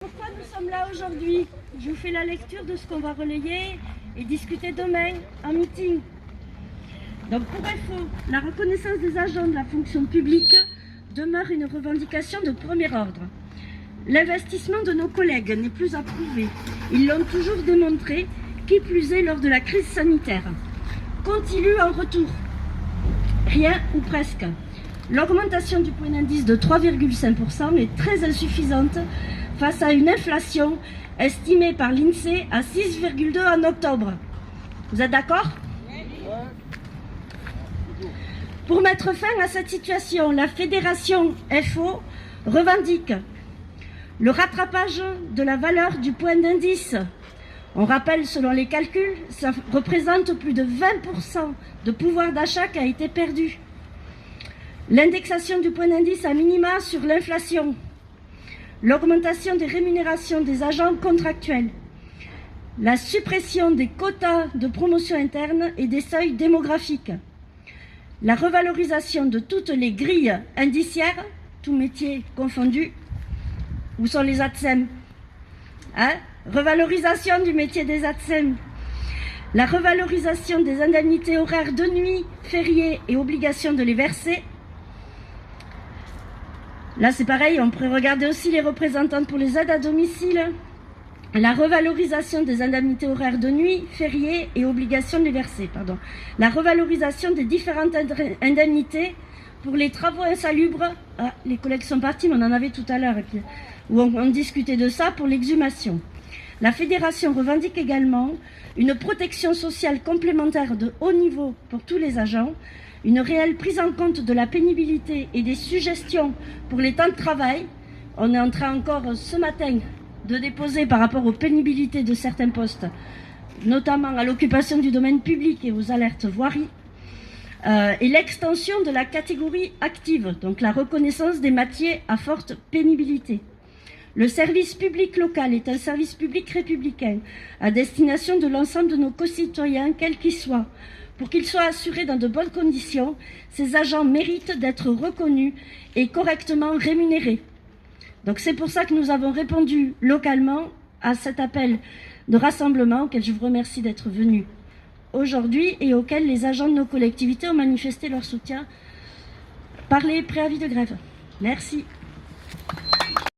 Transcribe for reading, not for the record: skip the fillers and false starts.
Pourquoi nous sommes là aujourd'hui? Je vous fais la lecture de ce qu'on va relayer et discuter demain en meeting. Donc pour info, la reconnaissance des agents de la fonction publique demeure une revendication de premier ordre. L'investissement de nos collègues n'est plus approuvé. Ils l'ont toujours démontré, qui plus est lors de la crise sanitaire. Qu'ont-ils eu en retour? Rien ou presque. L'augmentation du point d'indice de 3,5% est très insuffisante face à une inflation estimée par l'INSEE à 6,2 en octobre. Vous êtes d'accord? Pour mettre fin à cette situation, la fédération FO revendique le rattrapage de la valeur du point d'indice. On rappelle, selon les calculs, ça représente plus de 20% de pouvoir d'achat qui a été perdu. L'indexation du point d'indice à minima sur l'inflation. L'augmentation des rémunérations des agents contractuels. La suppression des quotas de promotion interne et des seuils démographiques. La revalorisation de toutes les grilles indiciaires, tous métiers confondus. Où sont les ATSEM? Revalorisation du métier des ATSEM. La revalorisation des indemnités horaires de nuit, fériés et obligation de les verser. Là, c'est pareil, on pourrait regarder aussi les représentantes pour les aides à domicile. La revalorisation des indemnités horaires de nuit, fériés et obligation de les verser. La revalorisation des différentes indemnités pour les travaux insalubres. Ah, les collègues sont partis, mais on en avait tout à l'heure, où on discutait de ça pour l'exhumation. La fédération revendique également une protection sociale complémentaire de haut niveau pour tous les agents, une réelle prise en compte de la pénibilité et des suggestions pour les temps de travail. On est en train encore ce matin de déposer par rapport aux pénibilités de certains postes, notamment à l'occupation du domaine public et aux alertes voiries, et l'extension de la catégorie active, donc la reconnaissance des métiers à forte pénibilité. Le service public local est un service public républicain à destination de l'ensemble de nos concitoyens, quels qu'ils soient. Pour qu'ils soient assurés dans de bonnes conditions, ces agents méritent d'être reconnus et correctement rémunérés. Donc c'est pour ça que nous avons répondu localement à cet appel de rassemblement auquel je vous remercie d'être venus aujourd'hui et auquel les agents de nos collectivités ont manifesté leur soutien par les préavis de grève. Merci.